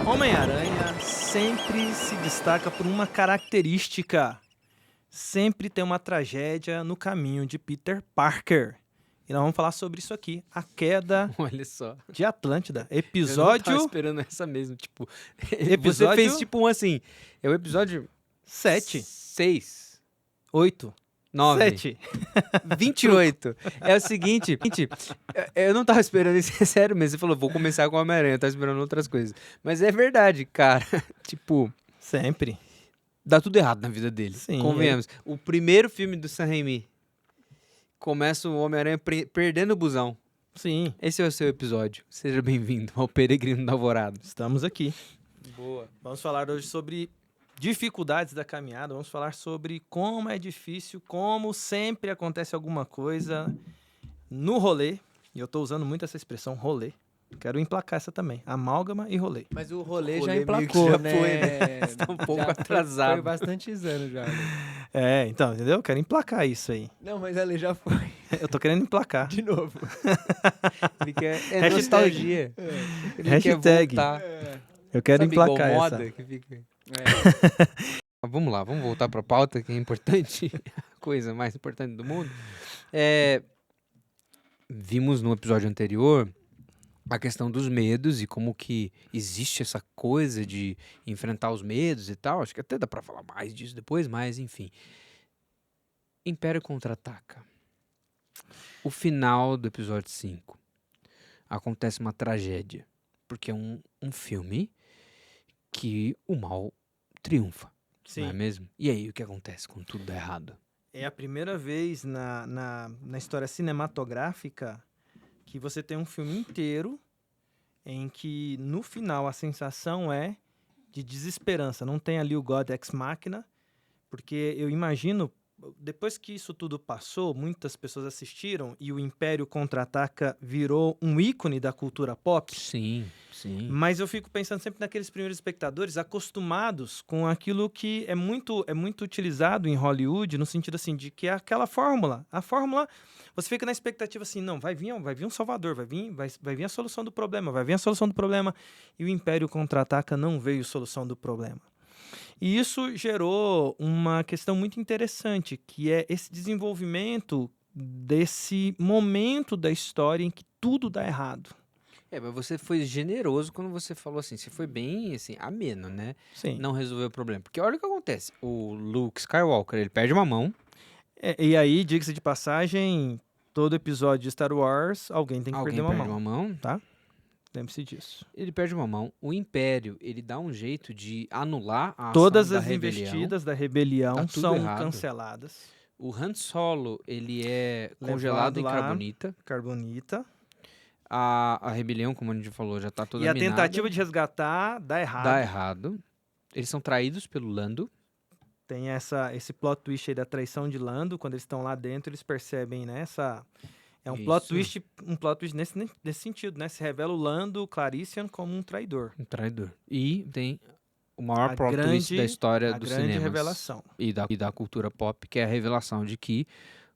Homem-Aranha sempre se destaca por uma característica. Sempre tem uma tragédia no caminho de Peter Parker. E nós vamos falar sobre isso aqui. A queda Olha só. de Atlântida. Eu não tava Episódio esperando essa mesmo. Tipo, você Episódio- fez tipo um assim. É o episódio 7, 6, 8, 9, 7. 28. É o seguinte, eu não tava esperando isso, é sério mesmo. Você falou, vou começar com o Homem-Aranha, eu tava esperando outras coisas. Mas é verdade, cara. Tipo, Sempre. dá tudo errado na vida dele. Sim, Convenhamos. O primeiro filme do Sam Raimi começa o Homem-Aranha perdendo o busão. Sim, Esse é o seu episódio. Seja bem-vindo ao Peregrino da Alvorada. estamos aqui. Boa. Vamos falar hoje sobre dificuldades da caminhada. Vamos falar sobre como é difícil, como sempre acontece alguma coisa no rolê. E eu tô usando muito essa expressão, rolê. Quero emplacar essa também. Amálgama e rolê. Mas o rolê O já rolê meio que emplacou, já né? foi, né? Você tá um pouco atrasado. Foi bastantes anos já. Né? É, então, entendeu? Quero emplacar isso aí. Não, mas ali já foi. Eu tô querendo emplacar. De novo. Ele quer, Hashtag. nostalgia. Ele Hashtag. quer voltar. Eu quero Sabe igual emplacar moda essa. que fica... É. Vamos lá, vamos voltar pra pauta, que é importante. A coisa mais importante do mundo. Vimos no episódio anterior a questão dos medos e como que existe essa coisa de enfrentar os medos e tal. Acho que até dá pra falar mais disso depois, mas enfim. Império Contra-Ataca. O final do episódio 5. Acontece uma tragédia. Porque é um filme que o mal triunfa, não é Sim. mesmo? E aí, o que acontece quando tudo dá errado? É a primeira vez na história cinematográfica que você tem um filme inteiro em que, no final, a sensação é de desesperança. Não tem ali o God Ex Machina, porque eu imagino, depois que isso tudo passou, muitas pessoas assistiram e o Império Contra-Ataca virou um ícone da cultura pop. Sim, sim. Mas eu fico pensando sempre naqueles primeiros espectadores acostumados com aquilo que é muito utilizado em Hollywood, no sentido assim, de que é aquela fórmula. A fórmula, você fica na expectativa assim, não, vai vir um salvador, vai vir a solução do problema, vai vir a solução do problema. E o Império Contra-Ataca não veio solução do problema. E isso gerou uma questão muito interessante, que é esse desenvolvimento desse momento da história em que tudo dá errado. Mas você foi generoso quando você falou assim, você foi bem, assim, ameno, né? Sim. Não resolveu o problema. Porque olha o que acontece, o Luke Skywalker, ele perde uma mão, E aí, diga-se de passagem, todo episódio de Star Wars, alguém tem que alguém perder uma perde mão. uma mão, Tá? Lembre-se disso. ele perde uma mão, o Império, ele dá um jeito de anular a Todas ação as da rebelião. investidas da rebelião Tá tudo são errado. canceladas. O Han Solo, ele é Levado congelado em lá. carbonita. Carbonita. A rebelião, como a gente falou, já tá toda E a minada. tentativa de resgatar dá errado. Dá errado. Eles são traídos pelo Lando. Tem esse plot twist aí da traição de Lando. Quando eles estão lá dentro, eles percebem, né? É um plot Isso. twist nesse sentido, né? Se revela o Lando Clarician como um traidor. Um traidor. E tem o maior A plot twist da história a do grande cinema. revelação. E da cultura pop, que é a revelação de que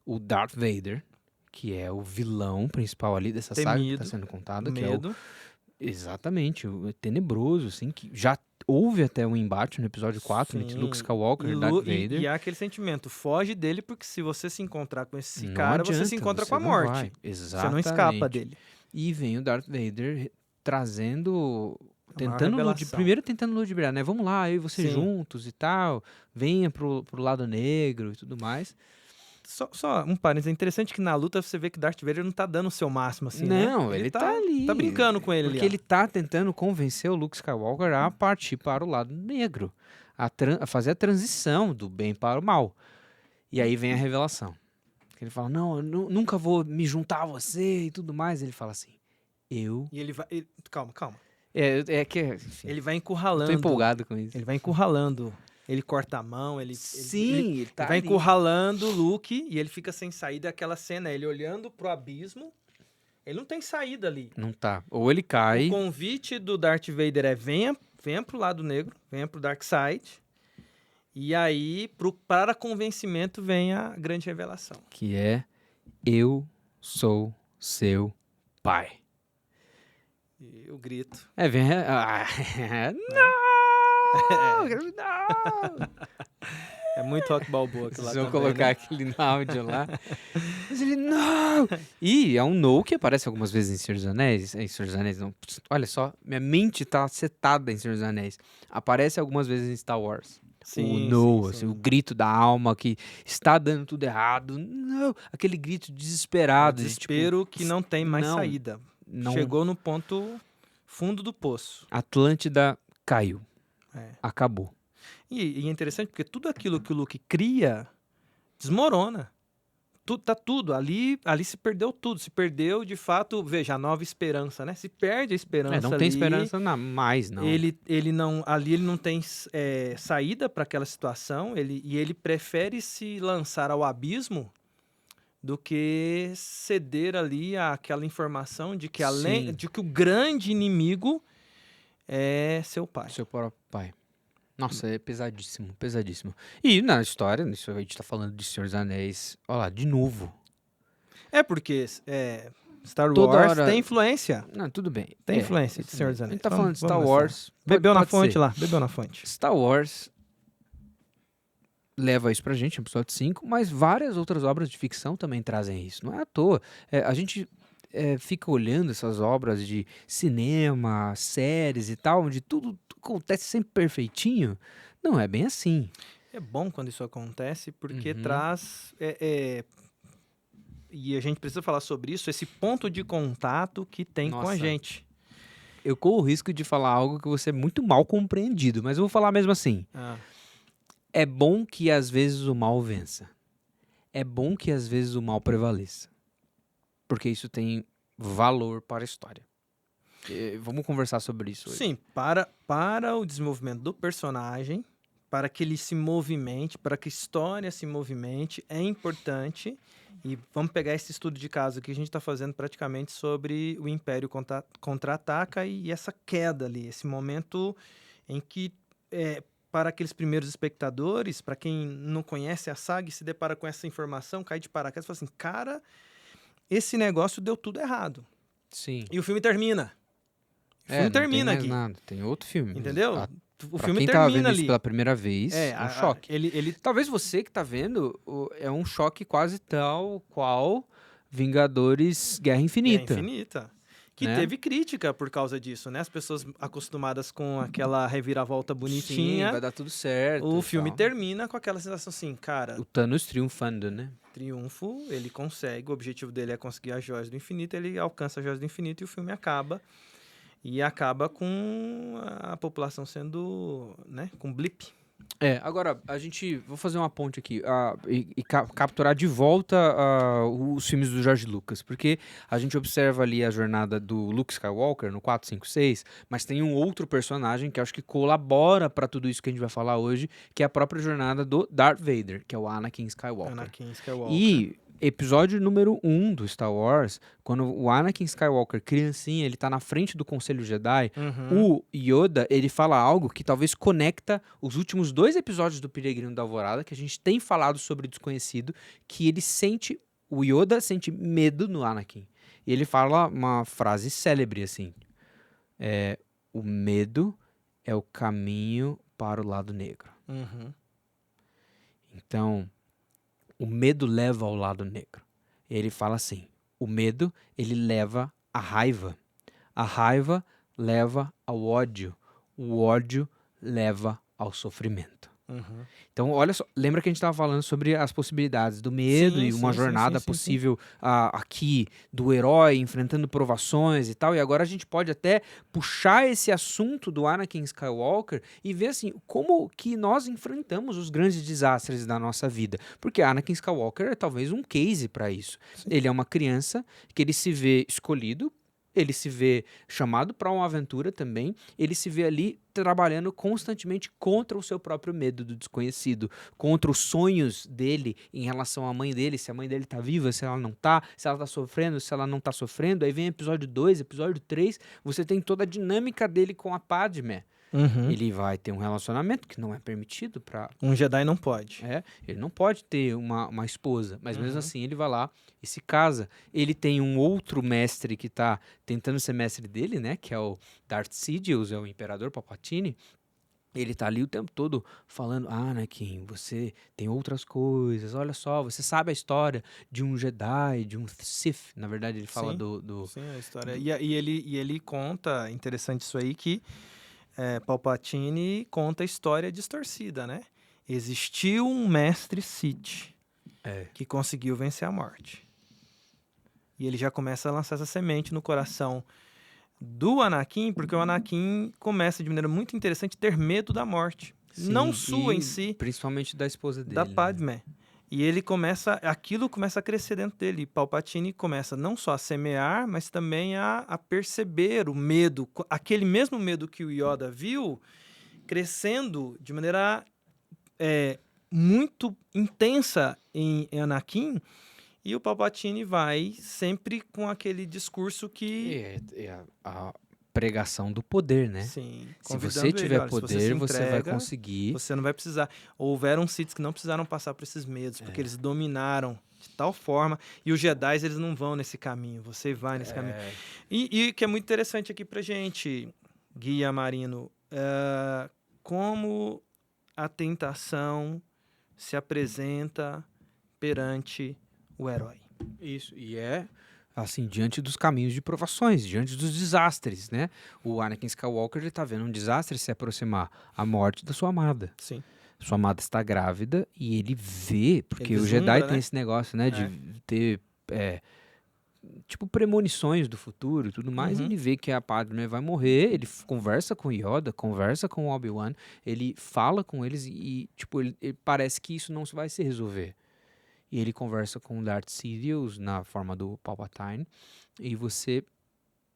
o Darth Vader, que é o vilão principal ali dessa saga que Temido, está sendo contada, que é o Medo. exatamente, o tenebroso, assim, que já houve até um embate no episódio 4 entre Sim. Luke Skywalker E, e Darth Vader. e há aquele sentimento, foge dele, porque se você se encontrar com esse Não cara, você se adianta, encontra você com a não morte. vai. Você não escapa Exatamente. dele. E vem o Darth Vader trazendo, maior revelação. primeiro tentando ludibriar, né? Vamos lá, eu e você Sim. juntos e tal, venha pro lado negro e tudo mais. Só um parênteses, é interessante que na luta você vê que Darth Vader não tá dando o seu máximo, assim, né? Não, ele tá ali. Tá brincando com ele Porque ali, ó. ele tá tentando convencer o Luke Skywalker a partir para o lado negro, a fazer a transição do bem para o mal. E aí vem a revelação. Que ele fala, não, eu nunca vou me juntar a você e tudo mais. Ele fala assim, eu... E ele vai... calma. É que, enfim, Ele vai eu encurralando. tô empolgado com isso. Ele vai encurralando. Ele corta a mão, Sim, ele tá vai ali. encurralando o Luke e ele fica sem saída. Aquela cena, ele olhando pro abismo. Ele não tem saída ali. Não tá. Ou ele cai... O convite do Darth Vader é venha pro lado negro, venha pro Dark Side. E aí, para convencimento, vem a grande revelação. Que é, eu sou seu pai. E o grito. Vem. Não! Não! É muito Rock Balboa aquilo lá Vocês vão também, colocar né? aquele no áudio lá. Mas ele, não! E é um no que aparece algumas vezes em Senhor dos Anéis. Em Senhor dos Anéis, não. Olha só, minha mente tá setada em Senhor dos Anéis. Aparece algumas vezes em Star Wars. O no, assim, o grito da alma que está dando tudo errado. Não! Aquele grito É um desesperado. desespero que não tem mais não, saída. não. Chegou no ponto fundo do poço. Atlântida caiu. É. Acabou. E é interessante porque tudo aquilo que o Luke cria desmorona. Tá tudo. Ali se perdeu tudo. Se perdeu, de fato, veja, a nova esperança, né? Se perde a esperança Não ali, tem esperança mais, não. Ele não tem saída para aquela situação. Ele prefere se lançar ao abismo do que ceder ali àquela informação de que Sim. de que o grande inimigo é seu pai. Seu próprio pai. Nossa, é pesadíssimo, pesadíssimo. E na história, isso a gente tá falando de Senhor dos Anéis, olha lá, de novo. É porque Star Toda Wars hora- tem influência. Não, tudo bem. Tem influência de tudo Senhor bem. dos A Anéis. gente tá Vamos- falando de Star vamos Wars. Bebeu na pode fonte ser. lá, bebeu na fonte. Star Wars leva isso pra gente, episódio 5, mas várias outras obras de ficção também trazem isso. Não é à toa. A gente fica olhando essas obras de cinema, séries e tal, onde tudo acontece sempre perfeitinho. Não é bem assim. É bom quando isso acontece, porque Uhum. traz. E a gente precisa falar sobre isso, esse ponto de contato que tem com a Nossa. gente. Eu corro o risco de falar algo que você é muito mal compreendido, mas eu vou falar mesmo assim. É bom que às vezes o mal vença. É bom que às vezes o mal prevaleça. Porque isso tem valor para a história. Vamos conversar sobre isso hoje. Sim, para o desenvolvimento do personagem, para que ele se movimente, para que a história se movimente, é importante. E vamos pegar esse estudo de caso que a gente está fazendo praticamente sobre o Império contra-ataca e essa queda ali, esse momento em que, para aqueles primeiros espectadores, para quem não conhece a saga e se depara com essa informação, cai de paraquedas e fala assim, cara, esse negócio deu tudo errado. Sim. E o filme termina. O filme não termina tem mais aqui. nada. Tem outro filme. Entendeu? O Pra filme quem tava vendo termina isso ali. pela primeira vez, é um choque. Ele Talvez você que tá vendo, é um choque quase tal qual Vingadores Guerra Infinita. É infinita. Que né? teve crítica por causa disso, né? As pessoas acostumadas com aquela reviravolta bonitinha. Sim, vai dar tudo certo. O e filme tal. termina com aquela sensação assim, cara, O Thanos triunfando, né? triunfo, ele consegue, o objetivo dele é conseguir as joias do infinito, ele alcança as joias do infinito e o filme acaba. E acaba com a população sendo, né, com blip. Agora, vou fazer uma ponte aqui e capturar de volta os filmes do George Lucas, porque a gente observa ali a jornada do Luke Skywalker no 4, 5, 6, mas tem um outro personagem que eu acho que colabora para tudo isso que a gente vai falar hoje, que é a própria jornada do Darth Vader, que é o Anakin Skywalker. Anakin Skywalker. E episódio número 1 do Star Wars, quando o Anakin Skywalker, criancinha, ele tá na frente do Conselho Jedi, o Yoda, ele fala algo que talvez conecta os últimos 2 episódios do Peregrino da Alvorada, que a gente tem falado sobre o desconhecido, que o Yoda sente medo no Anakin. E ele fala uma frase célebre, assim, o medo é o caminho para o lado negro. Então, o medo leva ao lado negro. Ele fala assim, o medo, ele leva à raiva. A raiva leva ao ódio. O ódio leva ao sofrimento. Então, olha só, lembra que a gente estava falando sobre as possibilidades do medo e uma jornada possível aqui do herói enfrentando provações e tal, e agora a gente pode até puxar esse assunto do Anakin Skywalker e ver assim, como que nós enfrentamos os grandes desastres da nossa vida, porque Anakin Skywalker é talvez um case para isso. Sim. Ele é uma criança que ele se vê escolhido, ele se vê chamado para uma aventura também, ele se vê ali trabalhando constantemente contra o seu próprio medo do desconhecido, contra os sonhos dele em relação à mãe dele, se a mãe dele tá viva, se ela não tá, se ela tá sofrendo, se ela não tá sofrendo. Aí vem episódio 2, episódio 3, você tem toda a dinâmica dele com a Padmé, Uhum. Ele vai ter um relacionamento que não é permitido para. Um Jedi não pode. Ele não pode ter uma esposa, mas mesmo Uhum. assim ele vai lá e se casa. Ele tem um outro mestre que tá tentando ser mestre dele, né? Que é o Darth Sidious, é o Imperador Palpatine. Ele tá ali o tempo todo falando, Anakin, você tem outras coisas, olha só, você sabe a história de um Jedi, de um Sith. Na verdade, ele fala Sim. do... Sim, a história. E ele conta, interessante isso aí, que Palpatine conta a história distorcida, né? Existiu um mestre Sith que conseguiu vencer a morte. E ele já começa a lançar essa semente no coração do Anakin, porque o Anakin começa de maneira muito interessante a ter medo da morte. Não Sim, sua em e si, principalmente da esposa dele, da né? Padmé. E ele aquilo começa a crescer dentro dele. E Palpatine começa não só a semear, mas também a perceber o medo, aquele mesmo medo que o Yoda viu, crescendo de maneira muito intensa em Anakin. E o Palpatine vai sempre com aquele discurso que, É a pregação do poder, né? sim, Se você convidando ele, tiver olha, se você poder, se você vai entrega, conseguir. você não vai precisar. Houveram Siths que não precisaram passar por esses medos, porque eles dominaram de tal forma. E os Jedi, eles não vão nesse caminho. Você vai nesse caminho. E que é muito interessante aqui pra gente, Guia Marino, como a tentação se apresenta perante o herói. Isso, e assim, diante dos caminhos de provações, diante dos desastres, né? O Anakin Skywalker, ele tá vendo um desastre se aproximar, a morte da sua amada. Sim. Sua amada está grávida e ele vê, porque Ele o Jedi vislumbra, tem né? esse negócio, né, de ter, tipo, premonições do futuro e tudo mais, Uhum. ele vê que a Padmé vai morrer, ele conversa com Yoda, conversa com o Obi-Wan, ele fala com eles e tipo, ele parece que isso não vai se resolver. E ele conversa com o Darth Sidious na forma do Palpatine e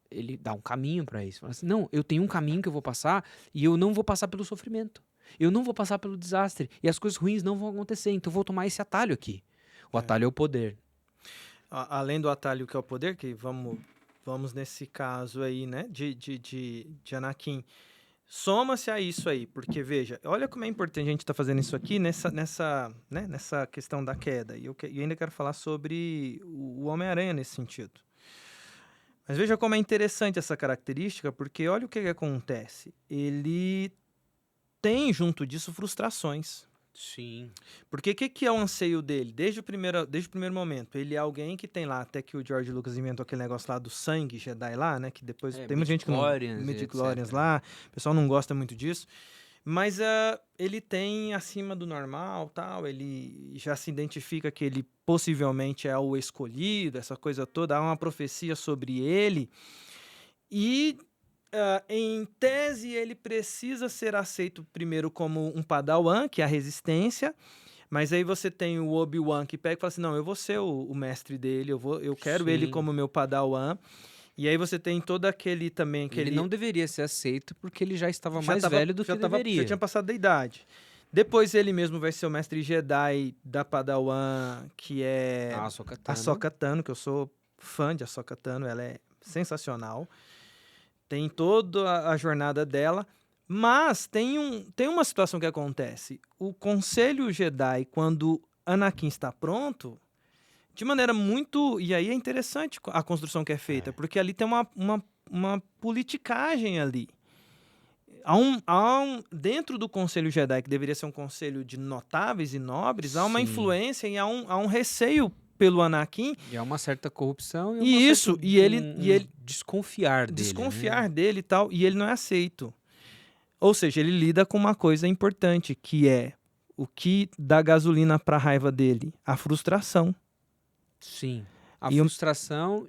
ele dá um caminho para isso. Fala assim, não, eu tenho um caminho que eu vou passar e eu não vou passar pelo sofrimento. Eu não vou passar pelo desastre e as coisas ruins não vão acontecer, então eu vou tomar esse atalho aqui. O atalho é o poder. Além do atalho que é o poder, que vamos nesse caso aí, né, de Anakin, soma-se a isso aí, porque veja, olha como é importante a gente estar fazendo isso aqui nessa questão da queda. E eu ainda quero falar sobre o Homem-Aranha nesse sentido. Mas veja como é interessante essa característica, porque olha o que acontece. Ele tem junto disso frustrações. Sim. Porque o que é o anseio dele? Desde o primeiro momento. Ele é alguém que tem lá, até que o George Lucas inventou aquele negócio lá do sangue Jedi lá, né? Que depois tem muita gente que não... midi-chlorians e Midi-chlorians etc. lá. O pessoal não gosta muito disso. Mas ele tem acima do normal, tal. Ele já se identifica que ele possivelmente é o escolhido, essa coisa toda. Há uma profecia sobre ele. E... em tese, ele precisa ser aceito primeiro como um padawan, que é a resistência, mas aí você tem o Obi-Wan que pega e fala assim, não, eu vou ser o mestre dele, eu quero ele Sim. como meu padawan. E aí você tem todo aquele também... Ele não deveria ser aceito porque ele já estava já mais tava- velho do já que tava- deveria. Já tinha passado da idade. Depois ele mesmo vai ser o mestre Jedi da padawan, que é A Ahsoka Tano. Ahsoka Tano, que eu sou fã de Ahsoka Tano, ela é sensacional. Tem toda a jornada dela, mas tem uma situação que acontece. O Conselho Jedi, quando Anakin está pronto, de maneira muito... E aí é interessante a construção que é feita, porque ali tem uma politicagem ali. Dentro do Conselho Jedi, que deveria ser um conselho de notáveis e nobres, há uma Sim. influência e há um receio pelo Anakin. E há uma certa corrupção e E isso, e ele desconfiar dele. desconfiar né? dele e tal, e ele não é aceito. Ou seja, ele lida com uma coisa importante, que é o que dá gasolina para a raiva dele? A frustração. Sim. A E um- frustração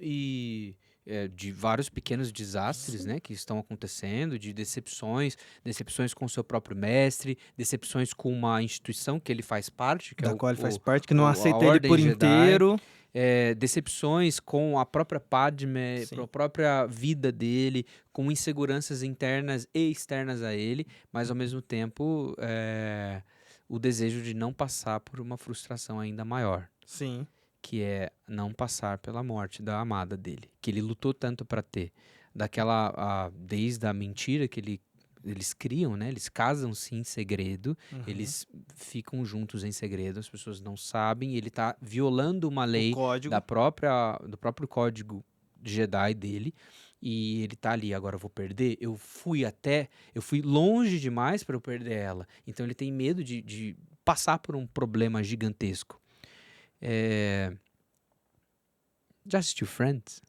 de vários pequenos desastres, né, que estão acontecendo, de decepções com o seu próprio mestre, decepções com uma instituição que ele faz parte, que é da qual ele faz o- parte, que não a aceita ele Ordem por Jedi. inteiro. Decepções com a própria Padmé, Sim. com a própria vida dele, com inseguranças internas e externas a ele, mas ao mesmo tempo o desejo de não passar por uma frustração ainda maior, Sim. que é não passar pela morte da amada dele, que ele lutou tanto para ter, desde a mentira que ele eles criam, né? Eles casam-se em segredo, Uhum. eles ficam juntos em segredo, as pessoas não sabem, ele tá violando uma lei O código. do próprio código Jedi dele, e ele tá ali, agora eu vou perder, eu fui longe demais para eu perder ela, então ele tem medo de passar por um problema gigantesco. Já assistiu Friends?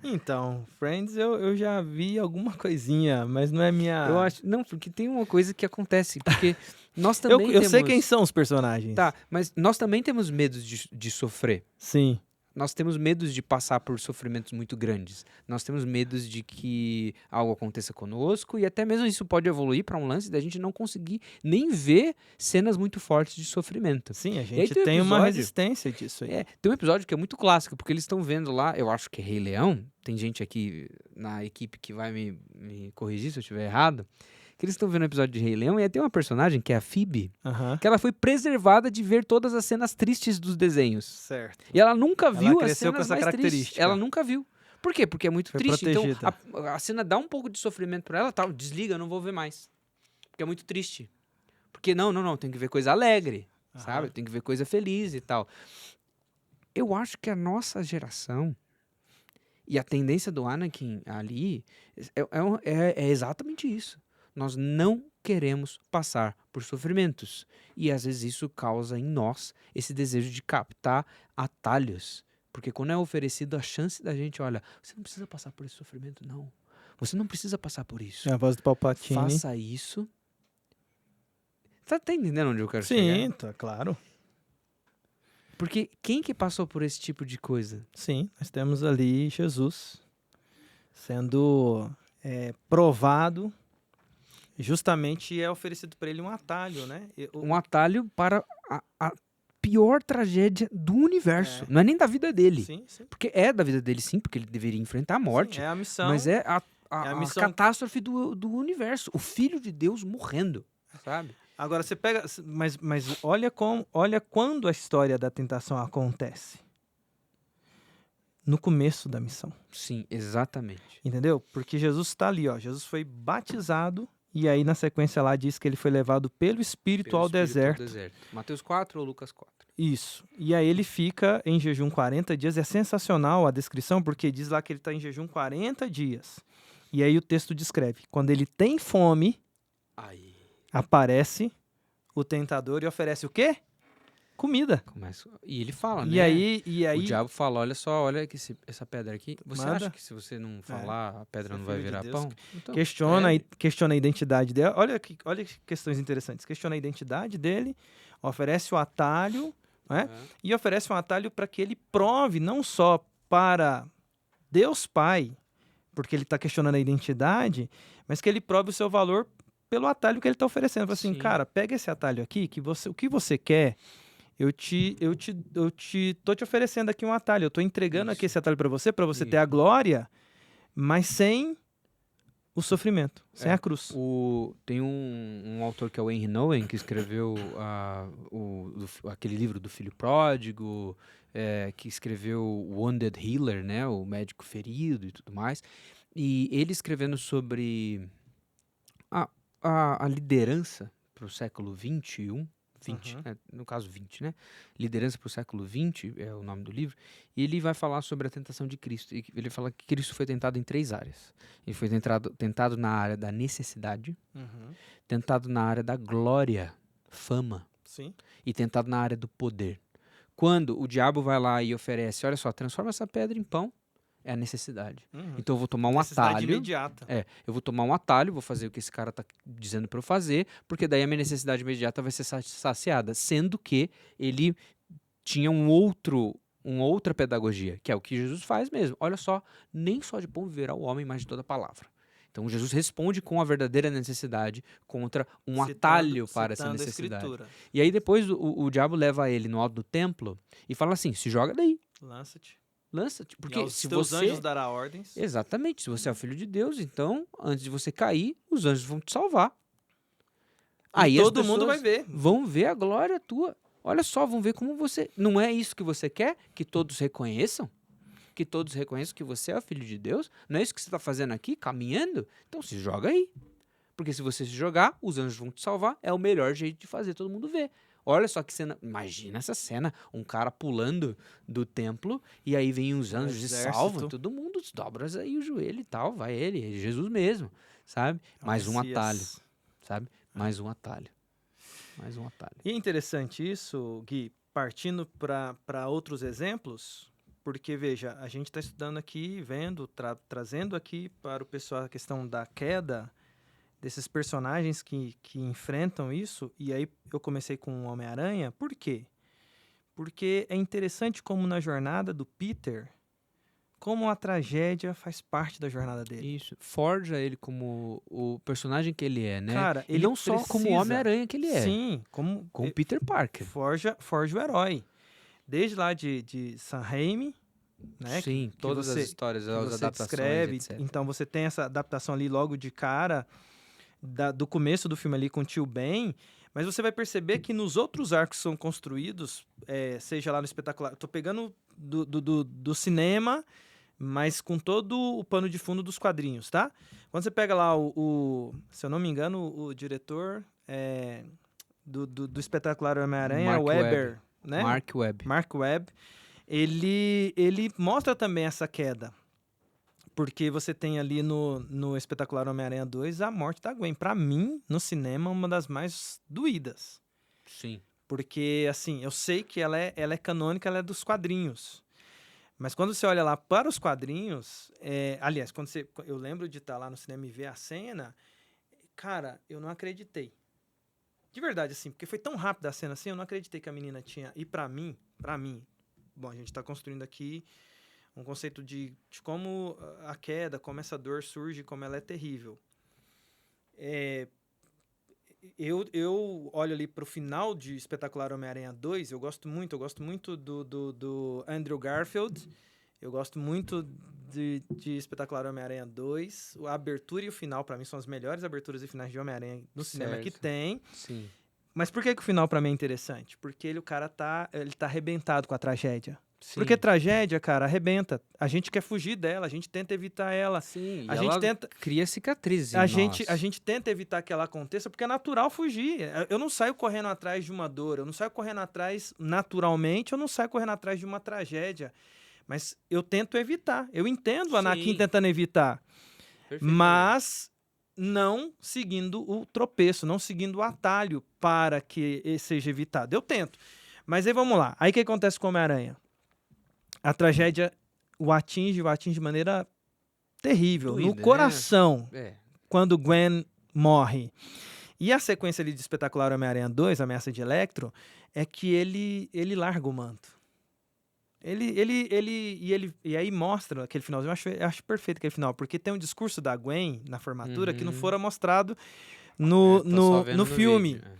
Então, Friends eu já vi alguma coisinha, mas não é minha... Eu acho, não, porque tem uma coisa que acontece, porque nós Eu, também eu sei temos... quem são os personagens. Tá, mas nós também temos medo de sofrer. Sim. Nós temos medos de passar por sofrimentos muito grandes. Nós temos medos de que algo aconteça conosco e até mesmo isso pode evoluir para um lance da gente não conseguir nem ver cenas muito fortes de sofrimento. Sim, a aí gente tem um tem uma episódio- resistência disso aí. Tem um episódio que é muito clássico, porque eles estão vendo lá, eu acho que é Rei Leão, tem gente aqui na equipe que vai me corrigir se eu estiver errado, que eles estão vendo o episódio de Rei Leão e aí tem uma personagem que é a Phoebe, Aham. que ela foi preservada de ver todas as cenas tristes dos desenhos. Certo. E ela nunca viu as cresceu com cenas essa mais tristes. característica. Ela nunca viu. Por quê? Porque é muito Foi triste. protegida. Então, a cena dá um pouco de sofrimento pra ela, tal, desliga, eu não vou ver mais. Porque é muito triste. Porque não, tem que ver coisa alegre, Aham. sabe? Tem que ver coisa feliz e tal. Eu acho que a nossa geração e a tendência do Anakin ali é exatamente isso. Nós não queremos passar por sofrimentos. E às vezes isso causa em nós esse desejo de captar atalhos. Porque quando é oferecido a chance da gente, olha, você não precisa passar por esse sofrimento, não. Você não precisa passar por isso. É a voz do Palpatine. Faça isso. Tá entendendo onde eu quero Sim, chegar? tá, claro. Porque quem que passou por esse tipo de coisa? Sim, nós temos ali Jesus sendo provado. Justamente é oferecido para ele um atalho, né? Um atalho para a pior tragédia do universo. É. Não é nem da vida dele. Sim, sim. Porque é da vida dele, sim, porque ele deveria enfrentar a morte. Sim, é a missão. Mas é a a missão- catástrofe do universo. O Filho de Deus morrendo, sabe? Agora você pega, mas olha quando a história da tentação acontece. No começo da missão, Sim, exatamente. entendeu? Porque Jesus está ali, ó. Jesus foi batizado e aí na sequência lá diz que ele foi levado pelo Espírito Pelo ao Espírito deserto. Mateus 4 ou Lucas 4? Isso. E aí ele fica em jejum 40 dias. É sensacional a descrição, porque diz lá que ele está em jejum 40 dias. E aí o texto descreve: quando ele tem fome, Aí aparece o tentador e oferece o quê? Comida. começa. E ele fala, E né? aí, O diabo fala, olha só, olha que essa pedra aqui. Você Manda. acha que se você não falar, a pedra Você é não vai filho de virar Deus. pão? Então, questiona é, a identidade dele. Olha que questões interessantes. Questiona a identidade dele, oferece o atalho, né? E oferece um atalho para que ele prove não só para Deus Pai, porque ele está questionando a identidade, mas que ele prove o seu valor pelo atalho que ele está oferecendo. Fala assim, Sim. cara, pega esse atalho aqui, o que você quer, eu tô te oferecendo aqui um atalho. Eu tô entregando aqui Isso. esse atalho para você Isso. ter a glória, mas sem o sofrimento, sem É. a cruz. Tem um autor que é o Henry Nouwen, que escreveu aquele livro do Filho Pródigo, que escreveu o Wounded Healer, né, o médico ferido e tudo mais. E ele escrevendo sobre a liderança para o século XXI, Uhum. no caso 20, né? Liderança para o século XX é o nome do livro. E ele vai falar sobre a tentação de Cristo. E ele fala que Cristo foi tentado em 3 áreas. Ele foi tentado na área da necessidade, Uhum. tentado na área da glória, fama, Sim. e tentado na área do poder. Quando o diabo vai lá e oferece, olha só, transforma essa pedra em pão, é a necessidade. Uhum. Então eu vou tomar um Necessidade atalho. imediata. Eu vou tomar um atalho, vou fazer o que esse cara tá dizendo para eu fazer, porque daí a minha necessidade imediata vai ser saciada, sendo que ele tinha uma outra pedagogia, que é o que Jesus faz mesmo. Olha só, nem só de pão viverá o homem, mas de toda palavra. Então Jesus responde com a verdadeira necessidade contra um atalho para essa citando a necessidade. Escritura. E aí depois o diabo leva ele no alto do templo e fala assim, se joga daí, Lança-te. lança-te, Porque porque aos se teus você... anjos dará ordens. Exatamente, se você é o filho de Deus, então, antes de você cair, os anjos vão te salvar. Aí as todo mundo vai pessoas ver. vão ver a glória tua. Olha só, vão ver como você... Não é isso que você quer? Que todos reconheçam? que todos reconheçam que você é o Filho de Deus? Não é isso que você está fazendo aqui, caminhando? Então se joga aí. Porque se você se jogar, os anjos vão te salvar. É o melhor jeito de fazer todo mundo ver. Olha só que cena. Imagina essa cena. Um cara pulando do templo e aí vem os anjos e exército. salvam. Todo mundo dobra aí o joelho e tal. Vai ele, é Jesus mesmo. Sabe? É o Mais um Messias. atalho. Sabe? Mais um atalho. Mais um atalho. E é interessante isso, Gui, partindo para outros exemplos, porque, veja, a gente está estudando aqui, vendo, trazendo aqui para o pessoal a questão da queda desses personagens que enfrentam isso, e aí eu comecei com o Homem-Aranha. Por quê? Porque é interessante como na jornada do Peter, como a tragédia faz parte da jornada dele. Isso. Forja ele como o personagem que ele é, né? Cara, E ele não só como o precisa- Homem-Aranha que ele é. Sim, como Com Peter Parker. forja o herói. Desde lá de Sam Raimi, né? Sim, todas você- as histórias, que as você adaptações, descreve. etc. Então você tem essa adaptação ali logo de cara do começo do filme ali com o Tio Ben, mas você vai perceber que nos outros arcos que são construídos, seja lá no espetacular, tô pegando do cinema, mas com todo o pano de fundo dos quadrinhos, tá? Quando você pega lá se eu não me engano, o diretor do espetacular Homem-Aranha é Mark o Weber, né? Mark Webb. Mark Webb, ele mostra também essa queda. Porque você tem ali no Espetacular Homem-Aranha 2 a morte da Gwen. Pra mim, no cinema, uma das mais doídas. Sim. Porque, assim, eu sei que ela é canônica, ela é dos quadrinhos. Mas quando você olha lá para os quadrinhos... aliás, eu lembro de estar lá no cinema e ver a cena, cara, eu não acreditei. De verdade, assim, porque foi tão rápida a cena assim, eu não acreditei que a menina tinha... E pra mim, bom, a gente tá construindo aqui um conceito de como a queda, como essa dor surge, como ela é terrível. Eu olho ali pro final de Espetacular Homem-Aranha 2, eu gosto muito do Andrew Garfield, eu gosto muito de Espetacular Homem-Aranha 2, a abertura e o final, pra mim, são as melhores aberturas e finais de Homem-Aranha no cinema que Certo. tem. Sim. Mas por que o final pra mim é interessante? Porque o cara tá arrebentado com a tragédia. Sim. Porque tragédia, cara, arrebenta. A gente quer fugir dela, a gente tenta evitar ela. Sim, A e gente ela tenta- cria cicatrizes em A nós. gente tenta evitar que ela aconteça porque é natural fugir. Eu não saio correndo atrás de uma dor, eu não saio correndo atrás naturalmente, eu não saio correndo atrás de uma tragédia. Mas eu tento evitar. Eu entendo o Anakin Sim. tentando evitar. Perfeitamente. Mas não seguindo o tropeço, não seguindo o atalho para que seja evitado. Eu tento. Mas aí vamos lá. Aí o que acontece com o Homem-Aranha? A tragédia o atinge de maneira terrível, Doída, no né? coração, É. quando Gwen morre. E a sequência ali de Espetacular Homem-Aranha 2, Ameaça de Electro, é que ele larga o manto. E aí mostra aquele finalzinho, eu acho perfeito aquele final, porque tem um discurso da Gwen na formatura que não Uhum. fora mostrado Tô só vendo no filme. vídeo.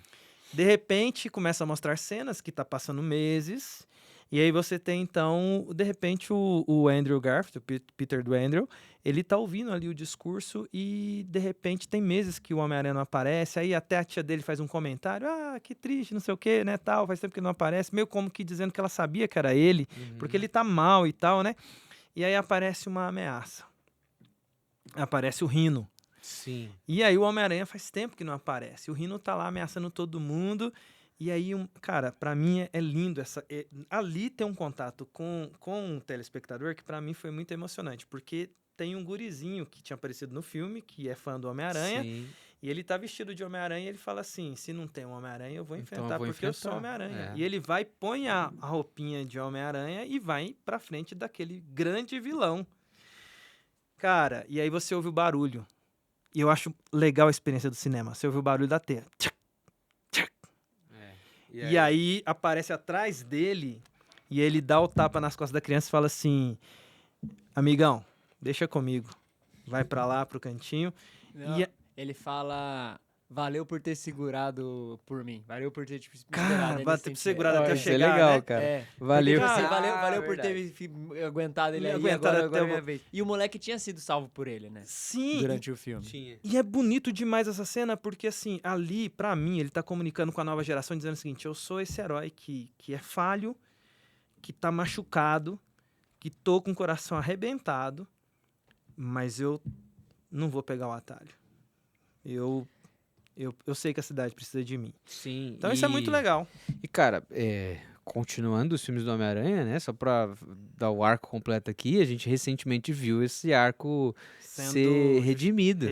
De repente, começa a mostrar cenas que tá passando meses, e aí você tem, então, de repente, o Andrew Garfield, o Peter do Andrew, ele tá ouvindo ali o discurso e, de repente, tem meses que o Homem-Aranha não aparece, aí até a tia dele faz um comentário, que triste, não sei o que, né, tal, faz tempo que não aparece, meio como que dizendo que ela sabia que era ele, Uhum. porque ele tá mal e tal, né? E aí aparece uma ameaça. Aparece o Rhino. Sim. E aí o Homem-Aranha faz tempo que não aparece. O Rhino tá lá ameaçando todo mundo. E aí, cara, pra mim é lindo ali tem um contato com um telespectador que pra mim foi muito emocionante, porque tem um gurizinho que tinha aparecido no filme, que é fã do Homem-Aranha, Sim. e ele tá vestido de Homem-Aranha e ele fala assim, se não tem um Homem-Aranha, eu vou Então enfrentar, eu vou porque eu sou enfrentar. Homem-Aranha. É. E ele vai, põe a roupinha de Homem-Aranha e vai pra frente daquele grande vilão. Cara, e aí você ouve o barulho. E eu acho legal a experiência do cinema. Você ouve o barulho da teia. É. E aí aparece atrás dele e ele dá o tapa nas costas da criança e fala assim: amigão, deixa comigo. Vai pra lá, pro cantinho. Não, E ele fala, valeu por ter segurado por mim. Valeu por ter tipo, me Cara, esperado aí valeu nesse por ter tempo. segurado até eu isso é chegar, legal, né? cara. É, Valeu. porque, tipo assim, Cara, valeu por verdade. ter aguentado ele Me aí, aguentado agora até é o- minha vez. E o moleque tinha sido salvo por ele, né? Sim. Durante o filme. Tinha. E é bonito demais essa cena, porque assim, ali, pra mim, ele tá comunicando com a nova geração, dizendo o seguinte: eu sou esse herói que é falho, que tá machucado, que tô com o coração arrebentado, mas eu não vou pegar o atalho. Eu sei que a cidade precisa de mim. Sim. Então isso é muito legal. E, cara, continuando os filmes do Homem-Aranha, né? Só pra dar o arco completo aqui, a gente recentemente viu esse arco ser redimido.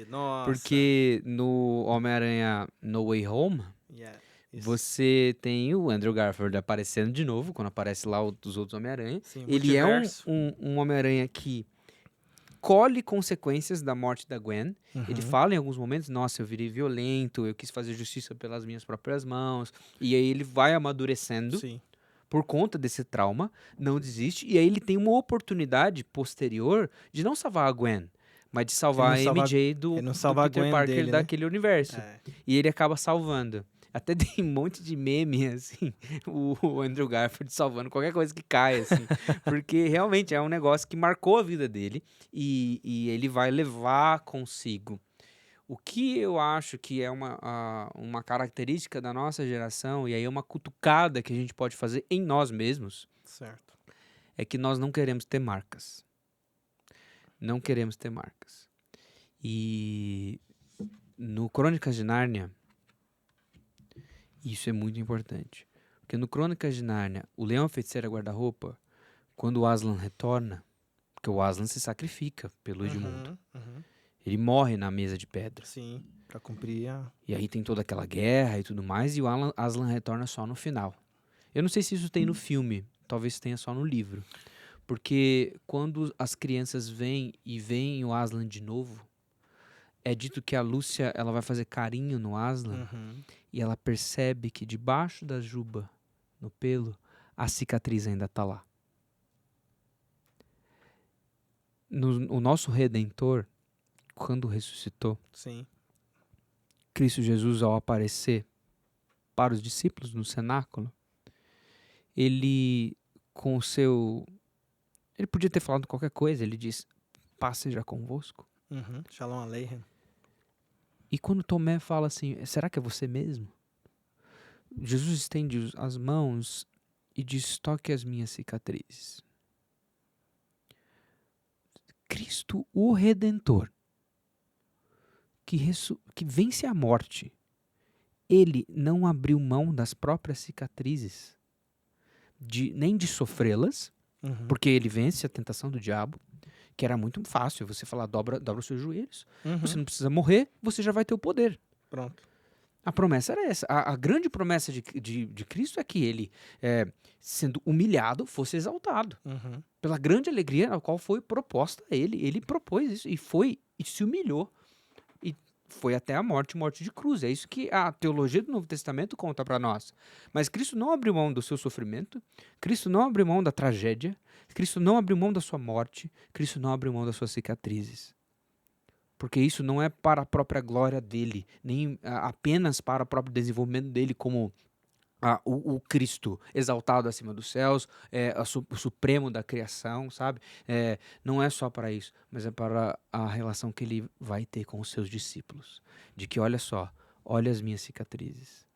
Nossa. Porque no Homem-Aranha No Way Home, Isso. você tem o Andrew Garfield aparecendo de novo, quando aparece lá os outros Homem-Aranha. Sim, Ele é multiverso. um Homem-Aranha que colhe consequências da morte da Gwen. Ele Uhum. fala em alguns momentos, nossa, eu virei violento, eu quis fazer justiça pelas minhas próprias mãos. E aí ele vai amadurecendo Sim. por conta desse trauma, não desiste. E aí ele tem uma oportunidade posterior de não salvar a Gwen, mas de salvar a MJ do salva a Peter Gwen Parker dele, né? daquele universo. É. E ele acaba salvando. Até tem um monte de meme, assim, o Andrew Garfield salvando qualquer coisa que cai, assim. Porque realmente é um negócio que marcou a vida dele e ele vai levar consigo. O que eu acho que é uma característica da nossa geração, e aí é uma cutucada que a gente pode fazer em nós mesmos, Certo. é que nós não queremos ter marcas. Não queremos ter marcas. E no Crônicas de Nárnia, isso é muito importante. Porque no Crônicas de Nárnia, o Leão, a Feiticeira e a Guarda-Roupa, quando o Aslan retorna, porque o Aslan se sacrifica pelo Edmundo. Uhum. Ele morre na mesa de pedra. Sim, pra cumprir a... E aí tem toda aquela guerra e tudo mais, e o Aslan retorna só no final. Eu não sei se isso tem no filme, talvez tenha só no livro. Porque quando as crianças vêm e veem o Aslan de novo, é dito que a Lúcia ela vai fazer carinho no Aslan e ela percebe que debaixo da juba, no pelo, a cicatriz ainda está lá. O nosso Redentor, quando ressuscitou, Sim. Cristo Jesus, ao aparecer para os discípulos no cenáculo, ele, com o seu... Ele podia ter falado qualquer coisa, ele diz, paz seja convosco. Shalom Aleichem. E quando Tomé fala assim, será que é você mesmo? Jesus estende as mãos e diz, toque as minhas cicatrizes. Cristo, o Redentor, que vence a morte, ele não abriu mão das próprias cicatrizes, nem de sofrê-las, porque ele vence a tentação do diabo, que era muito fácil, você falar, dobra os seus joelhos, você não precisa morrer, você já vai ter o poder. Pronto. A promessa era essa. A grande promessa de Cristo é que ele, sendo humilhado, fosse exaltado. Pela grande alegria a qual foi proposta a ele. Ele propôs isso e se humilhou. E foi até a morte de cruz. É isso que a teologia do Novo Testamento conta para nós. Mas Cristo não abriu mão do seu sofrimento. Cristo não abriu mão da tragédia. Cristo não abriu mão da sua morte. Cristo não abriu mão das suas cicatrizes. Porque isso não é para a própria glória dele, nem apenas para o próprio desenvolvimento dele como o Cristo exaltado acima dos céus, o supremo da criação, sabe? Não é só para isso, mas é para a relação que ele vai ter com os seus discípulos. De que, olha só, olha as minhas cicatrizes.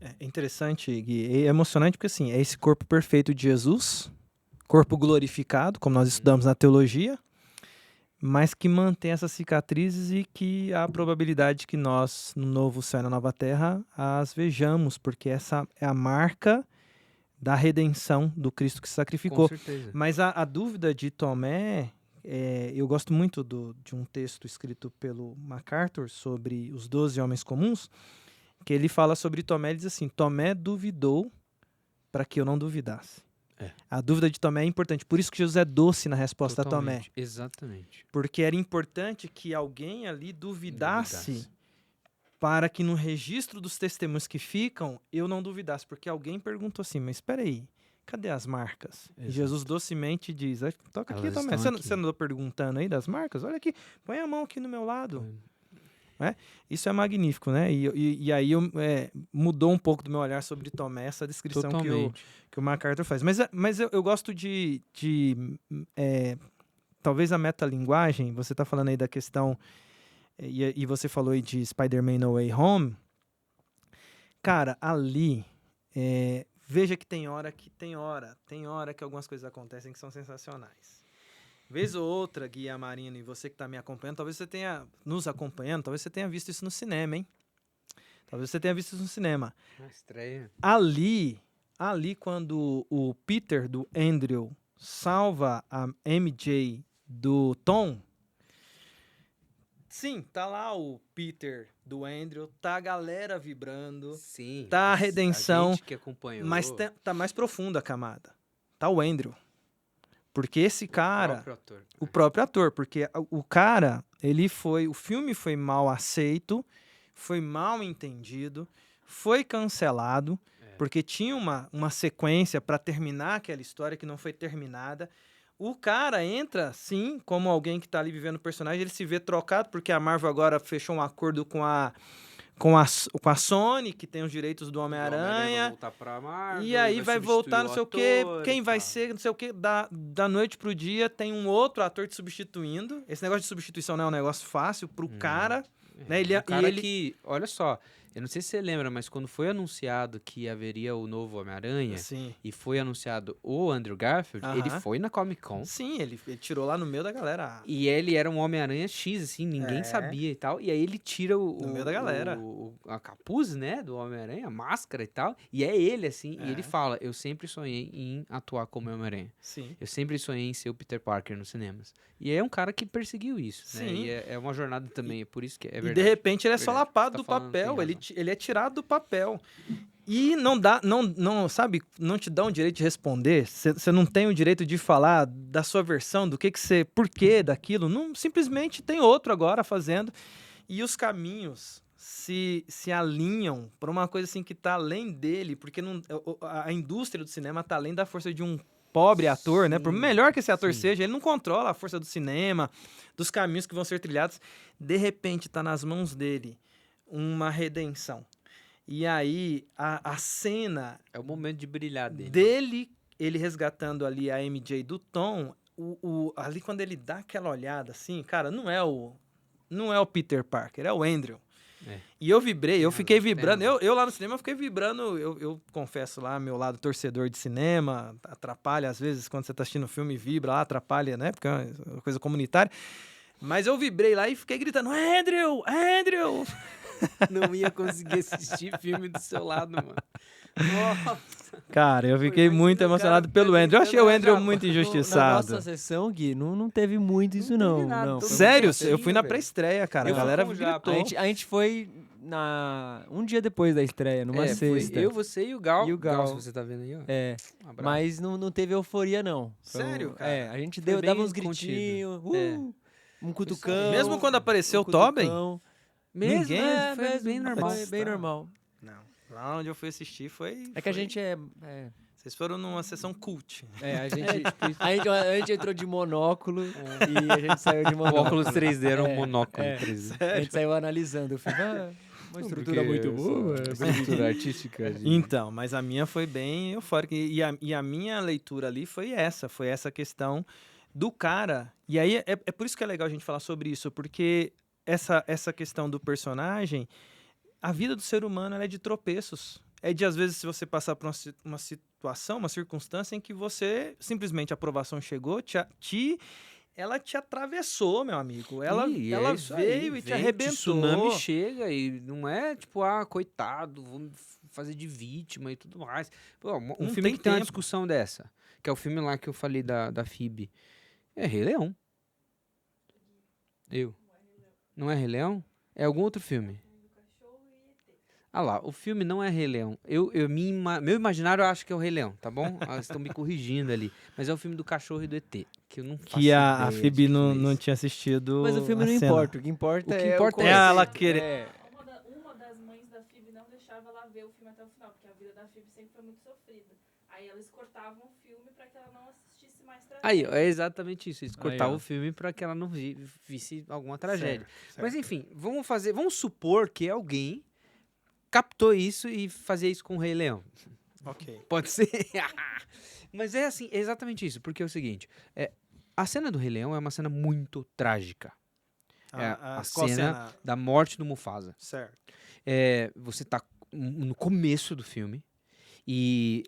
É interessante, Gui, é emocionante porque assim, é esse corpo perfeito de Jesus, corpo glorificado, como nós estudamos na teologia, mas que mantém essas cicatrizes e que há a probabilidade que nós, no novo céu e na nova terra, as vejamos, porque essa é a marca da redenção do Cristo que se sacrificou. Com certeza. Mas a dúvida de Tomé, eu gosto muito de um texto escrito pelo MacArthur sobre os 12 homens comuns, que ele fala sobre Tomé, ele diz assim, Tomé duvidou para que eu não duvidasse. A dúvida de Tomé é importante. Por isso que Jesus é doce na resposta Totalmente. a Tomé. Exatamente. Porque era importante que alguém ali duvidasse para que no registro dos testemunhos que ficam, eu não duvidasse. Porque alguém perguntou assim, mas espera aí, cadê as marcas? E Jesus docemente diz, toca aqui, Tomé. Você não andou perguntando aí das marcas? Olha aqui, põe a mão aqui no meu lado. Isso é magnífico, né? E aí mudou um pouco do meu olhar sobre Tomé, essa descrição que o MacArthur faz. Mas eu gosto de talvez a metalinguagem, você está falando aí da questão, e você falou aí de Spider-Man No Way Home. Cara, ali veja que tem hora que algumas coisas acontecem que são sensacionais. Vez ou outra, Gui Amarino, e você que está me acompanhando, talvez você tenha visto isso no cinema, hein? Talvez você tenha visto isso no cinema. Na estreia. Ali, quando o Peter do Andrew salva a MJ do Tom, sim, tá lá o Peter do Andrew, tá a galera vibrando, Sim. tá a redenção, A gente que acompanhou. mas tá mais profunda a camada. Tá o Andrew. Porque esse cara, o próprio ator, porque o cara, o filme foi mal aceito, foi mal entendido, foi cancelado, porque tinha uma sequência para terminar aquela história que não foi terminada. O cara entra, sim, como alguém que tá ali vivendo o personagem, ele se vê trocado, porque a Marvel agora fechou um acordo com a Sony, que tem os direitos do Homem-Aranha. E aí vai voltar não sei o quê, quem vai ser, não sei o quê, da noite pro dia tem um outro ator te substituindo. Esse negócio de substituição não é um negócio fácil pro cara. Né? Que, olha só, eu não sei se você lembra, mas quando foi anunciado que haveria o novo Homem-Aranha e foi anunciado o Andrew Garfield, ele foi na Comic Con. Sim, ele tirou lá no meio da galera. E ele era um Homem-Aranha X, assim, ninguém sabia e tal. E aí ele tira no meio da galera. A capuz, né, do Homem-Aranha, a máscara e tal. E é ele, assim, e ele fala, eu sempre sonhei em atuar como Homem-Aranha. Sim. Eu sempre sonhei em ser o Peter Parker nos cinemas. E é um cara que perseguiu isso, né? Sim. E é uma jornada também, é por isso que é verdade. E de repente ele é solapado do papel, ele é tirado do papel. E não te dá o direito de responder, você não tem o direito de falar da sua versão, do que você, porquê daquilo, não, simplesmente tem outro agora fazendo, e os caminhos se alinham para uma coisa assim que tá além dele, porque a indústria do cinema tá além da força de um pobre ator, né? Por melhor que esse ator seja, ele não controla a força do cinema, dos caminhos que vão ser trilhados. De repente, tá nas mãos dele uma redenção. E aí, a cena... É o momento de brilhar dele. Ele resgatando ali a MJ do Tom, ali quando ele dá aquela olhada assim, cara, não é o Peter Parker, é o Andrew. E eu vibrei, eu fiquei vibrando. Eu lá no cinema fiquei vibrando. Eu confesso lá, meu lado torcedor de cinema, atrapalha às vezes quando você tá assistindo o filme, vibra lá, atrapalha, né? Porque é uma coisa comunitária. Mas eu vibrei lá e fiquei gritando, Andrew! Andrew! Não ia conseguir assistir filme do seu lado, mano. Nossa. Cara, eu fiquei muito emocionado pelo Andrew. Eu achei o Andrew muito injustiçado. Na nossa sessão, Gui, não teve muito isso, não. Sério? Eu fui na pré-estreia, cara. A galera gritou. A gente foi um dia depois da estreia, numa sexta. Foi eu, você e o Gal. E o Gal. Se você tá vendo aí, ó. Mas não teve euforia, não. Sério, cara? A gente dava uns gritinhos, um cutucão. Mesmo quando apareceu o Tobin? Ninguém, foi bem normal. Bem normal. Não. Lá onde eu fui assistir foi... É que a gente Vocês foram numa sessão cult. A gente entrou de monóculo e a gente saiu de monóculo. O óculos 3D era um monóculo 3D. A gente saiu analisando o filme. Uma estrutura muito boa. Estrutura artística. Então, mas a minha foi bem eufórica. E a minha leitura ali foi essa questão do cara. E aí é por isso que é legal a gente falar sobre isso, porque essa questão do personagem, a vida do ser humano ela é de tropeços. É de, às vezes, se você passar por uma situação, uma circunstância em que você, simplesmente, a aprovação chegou, ela te atravessou, meu amigo. Ela veio e te arrebentou. O tsunami chega e não é tipo, coitado, vamos fazer de vítima e tudo mais. Pô, um filme que tem uma discussão dessa, que é o filme lá que eu falei da Phoebe, é Rei Leão. Não é Rei Leão? É algum outro filme? Ah lá, o filme não é Rei Leão. Meu imaginário eu acho que é o Rei Leão, tá bom? Elas estão me corrigindo ali. Mas é o filme do cachorro e do ET, que eu não faço que a Phoebe não tinha assistido. Mas o filme não importa. O que importa é ela querer. Uma das mães da Phoebe não deixava ela ver o filme até o final, porque a vida da Phoebe sempre foi muito sofrida. Aí eles cortavam o filme pra que ela não assistisse mais tragédia. Aí, é exatamente isso. Eles cortavam o filme pra que ela não visse alguma tragédia. Certo. Mas enfim, vamos supor que alguém captou isso e fazia isso com o Rei Leão. Ok. Pode ser. Mas é assim, é exatamente isso. Porque é o seguinte, a cena do Rei Leão é uma cena muito trágica. A cena da morte do Mufasa. Certo. Você tá no começo do filme e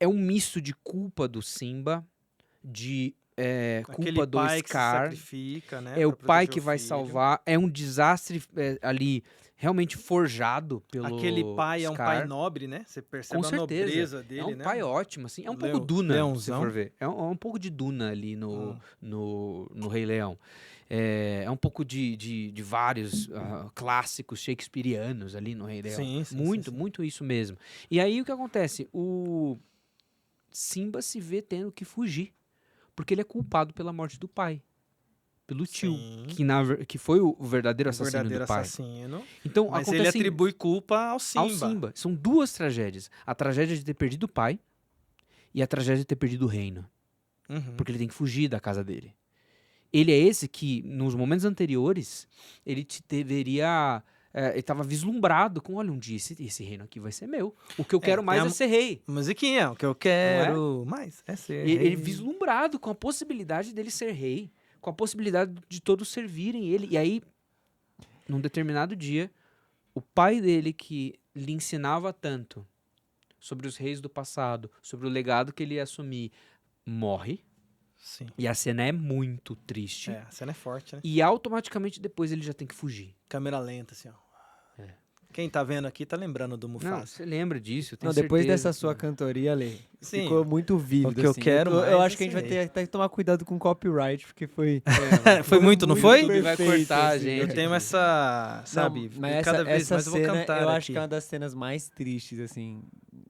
é um misto de culpa do Simba, de Aquele culpa do pai que se Scar. sacrifica, né? É o pra pai proteger que o vai filho. salvar. É um desastre ali realmente forjado pelo Aquele pai é um pai Scar. nobre, né? Você percebe Com a certeza. nobreza dele, É um né? pai ótimo, assim. É um pouco Leão- Duna, se leãozão. for ver. É um pouco de Duna ali no Rei Leão. É um pouco de vários clássicos shakespearianos ali no Rei Leão. Sim, sim, muito, sim. muito isso mesmo. E aí o que acontece? O Simba se vê tendo que fugir. Porque ele é culpado pela morte do pai. Pelo tio. Sim. Que foi o verdadeiro O assassino verdadeiro do pai. assassino. Então, Mas ele acontece atribui culpa ao Simba. ao Simba. São duas tragédias. A tragédia de ter perdido o pai e a tragédia de ter perdido o reino. Uhum. Porque ele tem que fugir da casa dele. Ele é esse que, nos momentos anteriores, ele deveria... ele estava vislumbrado com, olha, um dia esse reino aqui vai ser meu. O que eu quero tem mais a é ser rei. Musiquinha, o que eu quero mais é ser E ele rei. vislumbrado com a possibilidade dele ser rei. Com a possibilidade de todos servirem ele. E aí, num determinado dia, o pai dele que lhe ensinava tanto sobre os reis do passado, sobre o legado que ele ia assumir, morre. Sim. E a cena é muito triste. É, a cena é forte, né? E automaticamente depois ele já tem que fugir. Câmera lenta, assim, ó. É. Quem tá vendo aqui tá lembrando do Não, Mufasa. você lembra disso, eu tenho Não, depois certeza. dessa sua cantoria, Lê, Sim. ficou muito vívido. O que eu assim. quero eu mais acho que a gente é vai ser ter até que tomar cuidado com copyright, porque foi. Foi muito, não foi? YouTube vai perfeito, cortar a assim. gente. Eu tenho essa, sabe, Não, mas cada vez essa mais eu vou cena, cantar eu aqui. acho que é uma das cenas mais tristes, assim,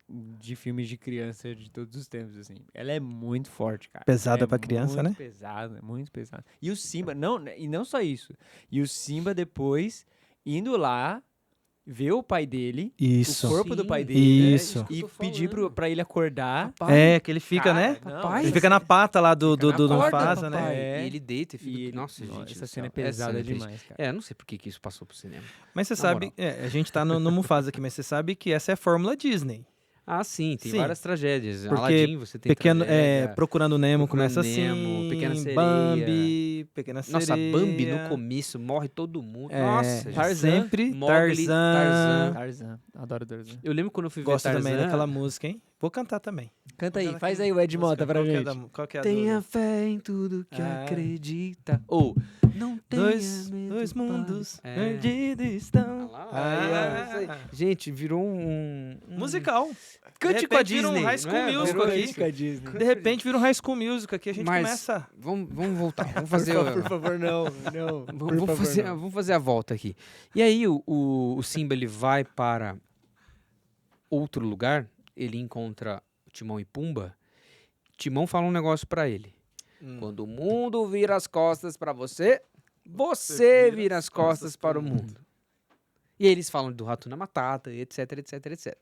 de filmes de criança de todos os tempos, assim. Ela é muito forte, cara. Pesada Ela é pra criança, muito né? Pesada, muito pesada. E o Simba, e não só isso. E o Simba depois indo lá ver o pai dele, Isso. o corpo do pai Sim, dele, né, Isso. que eu e tô pedir falando. pra ele acordar. É, que ele fica, Cara, né? não, Papai. Ele essa fica na pata lá do fica na porta, Mufasa, né? papai. E ele deita e fica... E ele- Nossa, gente essa do cena é céu. Essa pesada é triste. demais, cara. É, eu não sei por que isso passou pro cinema. Mas você Na sabe, a gente tá no Mufasa aqui, mas você sabe que essa é a fórmula Disney. Ah, sim, tem Sim. várias tragédias. Porque Aladdin, você tem Pequeno, tragédia. Procurando Nemo Procurando começa Nemo, assim, Pequena Sereia. Bambi, Pequena Sereia. Nossa, Bambi no começo, morre todo mundo. Nossa, gente. Tarzan, sempre Mowgli, Tarzan. Tarzan. Adoro Tarzan. Eu lembro quando eu fui Gosto ver Tarzan. também daquela música, hein? Vou cantar também. Canta aí, Aquela faz que- aí o Ed Mota música, pra qual que é gente. qual que é a Tenha do... fé em tudo que Ah. acredita. Ou, não tenha medo, Dois pai. mundos É. perdidos estão. Ah lá, Ah. aí, ó, gente, virou um musical. Cante De com a repente vira um Disney. High School não é? Musical Virou aqui. isso. Com a Disney. De repente vira um High School Music aqui, a gente Mas- começa... Vamos voltar, vamos fazer... Por favor, não. Não. Vamos fazer a volta aqui. E aí o Simba ele vai para outro lugar, ele encontra o Timão e Pumba. Timão fala um negócio para ele. Quando o mundo vira as costas para você, você vira as costas para o mundo. E aí eles falam do Hakuna Matata, etc, etc, etc.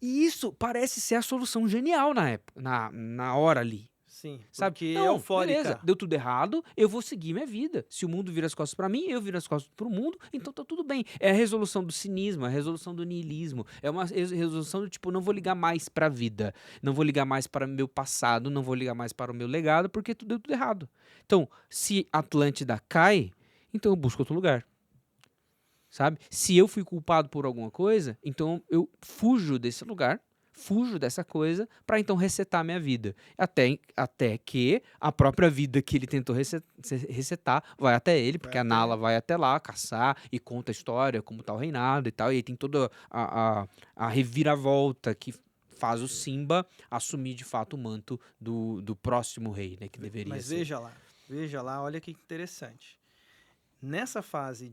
E isso parece ser a solução genial na época, na hora ali. Sim, Sabe? porque é Não, eufórica. beleza, deu tudo errado, eu vou seguir minha vida. Se o mundo vira as costas pra mim, eu viro as costas pro mundo, então tá tudo bem. É a resolução do cinismo, é a resolução do niilismo, é uma resolução do tipo, não vou ligar mais pra vida, não vou ligar mais para o meu passado, não vou ligar mais para o meu legado, porque deu tudo errado. Então, se Atlântida cai, então eu busco outro lugar. Sabe? Se eu fui culpado por alguma coisa, então eu fujo desse lugar, fujo dessa coisa, para então resetar a minha vida. Até que a própria vida que ele tentou resetar vai até ele, porque a Nala vai até lá caçar e conta a história, como tá o reinado e tal, e aí tem toda a reviravolta que faz o Simba assumir de fato o manto do próximo rei, né, que deveria Mas ser. veja lá, olha que interessante. Nessa fase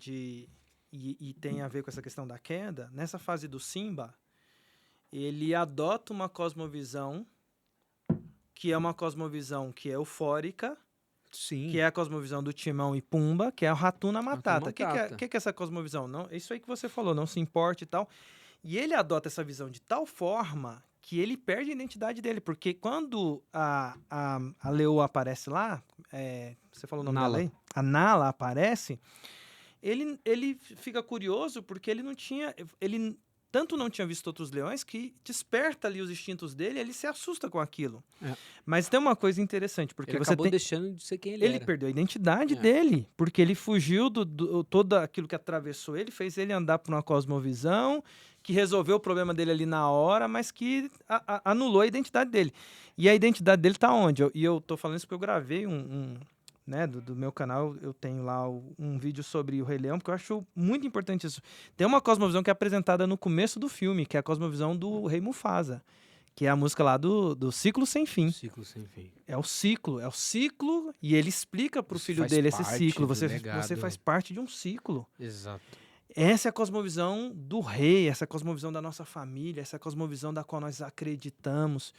e tem a ver com essa questão da queda, nessa fase do Simba, ele adota uma cosmovisão que é uma cosmovisão que é eufórica, Sim. que é a cosmovisão do Timão e Pumba, que é o Hakuna Matata. O Matata. que é essa cosmovisão? Não, isso aí que você falou, não se importe e tal. E ele adota essa visão de tal forma que ele perde a identidade dele, porque quando a Leoa aparece lá, você falou o nome Nala. dela aí? A Nala aparece, ele fica curioso porque ele não tinha... tanto não tinha visto outros leões que desperta ali os instintos dele e ele se assusta com aquilo. É. Mas tem uma coisa interessante, porque Ele você acabou tem... deixando de ser quem ele Ele era. perdeu a identidade É. dele, porque ele fugiu todo aquilo que atravessou ele, fez ele andar por uma cosmovisão, que resolveu o problema dele ali na hora, mas que anulou a identidade dele. E a identidade dele tá onde? Eu tô falando isso porque eu gravei né, do meu canal, eu tenho lá um vídeo sobre o Rei Leão, porque eu acho muito importante isso. Tem uma cosmovisão que é apresentada no começo do filme, que é a cosmovisão do Rei Mufasa, que é a música lá do Ciclo Sem Fim. Ciclo sem fim. É o ciclo, e ele explica pro Isso filho faz dele esse parte ciclo. do Você legado. faz parte de um ciclo. Exato. Essa é a cosmovisão do rei, essa é a cosmovisão da nossa família, essa é a cosmovisão da qual nós acreditamos.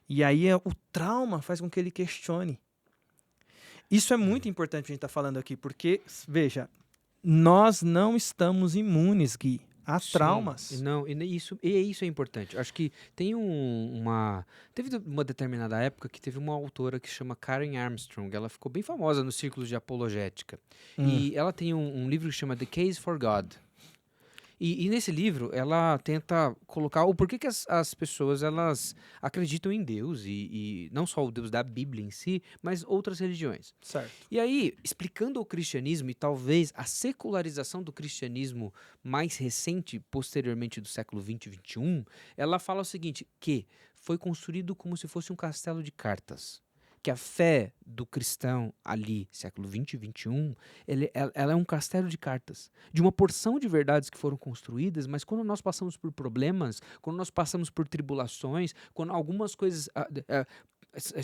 E aí o trauma faz com que ele questione. Isso é muito importante que a gente está falando aqui, porque, veja, nós não estamos imunes, Gui, a traumas. Sim, isso é importante. Acho que teve uma determinada época que teve uma autora que chama Karen Armstrong. Ela ficou bem famosa nos círculos de apologética. E ela tem um livro que chama The Case for God. E nesse livro, ela tenta colocar o porquê que as pessoas elas acreditam em Deus, e não só o Deus da Bíblia em si, mas outras religiões. Certo. E aí, explicando o cristianismo e talvez a secularização do cristianismo mais recente, posteriormente do século 20 e 21, ela fala o seguinte, que foi construído como se fosse um castelo de cartas. Que a fé do cristão ali, século 20 e 21, ela é um castelo de cartas, de uma porção de verdades que foram construídas, mas quando nós passamos por problemas, quando nós passamos por tribulações, quando algumas coisas,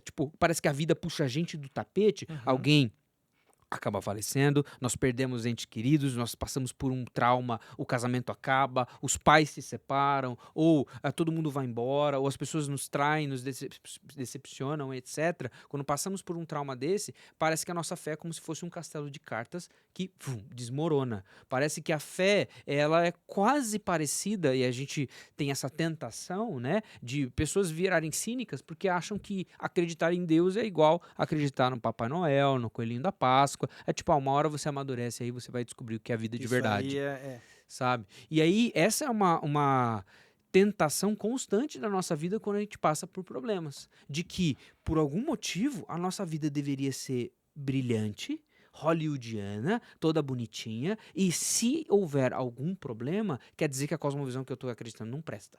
tipo, parece que a vida puxa a gente do tapete, alguém acaba falecendo, nós perdemos entes queridos, nós passamos por um trauma, o casamento acaba, os pais se separam, ou todo mundo vai embora, ou as pessoas nos traem, nos decepcionam, etc. Quando passamos por um trauma desse, parece que a nossa fé é como se fosse um castelo de cartas que desmorona. Parece que a fé, ela é quase parecida, e a gente tem essa tentação, né, de pessoas virarem cínicas porque acham que acreditar em Deus é igual acreditar no Papai Noel, no Coelhinho da Páscoa. É tipo, uma hora você amadurece aí, você vai descobrir o que é a vida de verdade. Aí sabe? E aí, essa é uma tentação constante da nossa vida quando a gente passa por problemas. De que, por algum motivo, a nossa vida deveria ser brilhante, hollywoodiana, toda bonitinha, e se houver algum problema, quer dizer que a cosmovisão que eu estou acreditando não presta.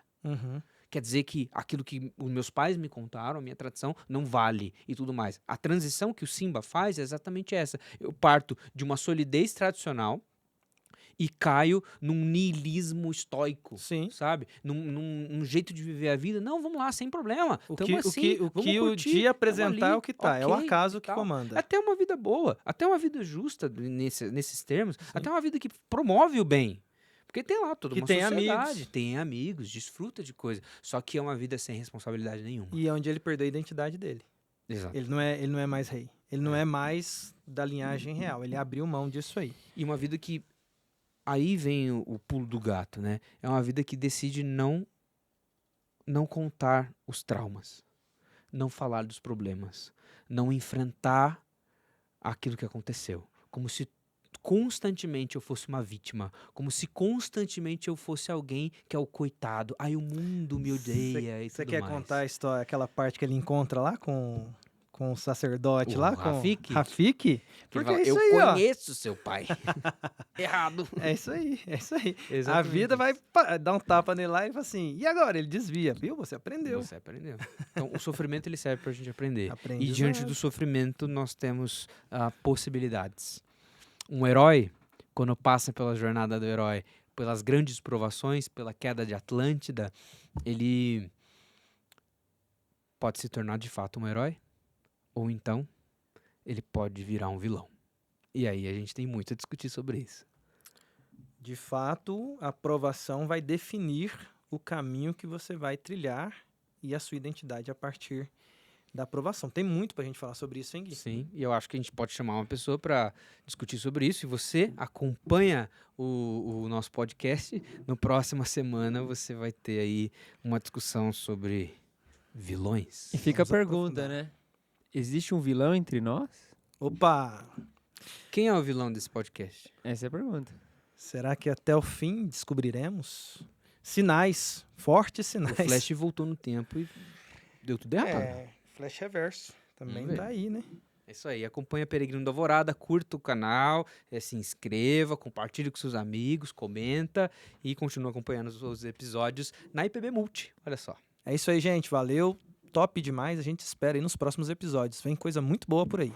Quer dizer que aquilo que os meus pais me contaram, a minha tradição, não vale e tudo mais. A transição que o Simba faz é exatamente essa. Eu parto de uma solidez tradicional e caio num niilismo estoico, Sim. sabe? Num jeito de viver a vida. Não, vamos lá, sem problema. O Tamo assim, que vamos o curtir, dia apresentar tamo é o que tá, ali, é o ok, acaso e que tal. comanda. Até uma vida boa, até uma vida justa nesses termos, até uma vida que promove o bem. Porque tem lá toda Que uma tem sociedade, amigos. tem amigos, desfruta de coisa. Só que é uma vida sem responsabilidade nenhuma. E é onde ele perdeu a identidade dele. Exato. Ele não é mais rei. Ele não é mais da linhagem real. Ele abriu mão disso aí. E uma vida que... Aí vem o pulo do gato, né? É uma vida que decide não contar os traumas. Não falar dos problemas. Não enfrentar aquilo que aconteceu. Como se constantemente eu fosse uma vítima. Como se constantemente eu fosse alguém que é o coitado. Aí o mundo me odeia e tudo mais. Você quer contar a história, aquela parte que ele encontra lá com o sacerdote O lá? Rafiki? Com Rafiki? Que Porque ele fala, é isso eu aí, ó. conheço seu pai. Errado. É isso aí, é isso aí. A Exatamente vida isso. vai dar um tapa nele lá e fala assim, e agora? Ele desvia, viu? Você aprendeu. Você aprendeu. Então, o sofrimento ele serve pra gente aprender. Aprendizado. E diante do sofrimento, nós temos possibilidades. Um herói, quando passa pela jornada do herói, pelas grandes provações, pela queda de Atlântida, ele pode se tornar de fato um herói, ou então ele pode virar um vilão. E aí a gente tem muito a discutir sobre isso. De fato, a aprovação vai definir o caminho que você vai trilhar e a sua identidade a partir da aprovação. Tem muito pra gente falar sobre isso, hein, Gui? Sim, e eu acho que a gente pode chamar uma pessoa para discutir sobre isso. E você acompanha o nosso podcast. Na próxima semana você vai ter aí uma discussão sobre vilões. E fica a Vamos pergunta, aprofundar. né? Existe um vilão entre nós? Opa! Quem é o vilão desse podcast? Essa é a pergunta. Será que até o fim descobriremos? Sinais, fortes O sinais. Flash voltou no tempo e deu tudo errado. Flash Reverso. Também Vamos ver. tá aí, né? É isso aí, acompanha Peregrino da Alvorada, curta o canal, se inscreva, compartilhe com seus amigos, comenta e continua acompanhando os episódios na IPB Multi. Olha só. É isso aí, gente. Valeu. Top demais. A gente espera aí nos próximos episódios. Vem coisa muito boa por aí.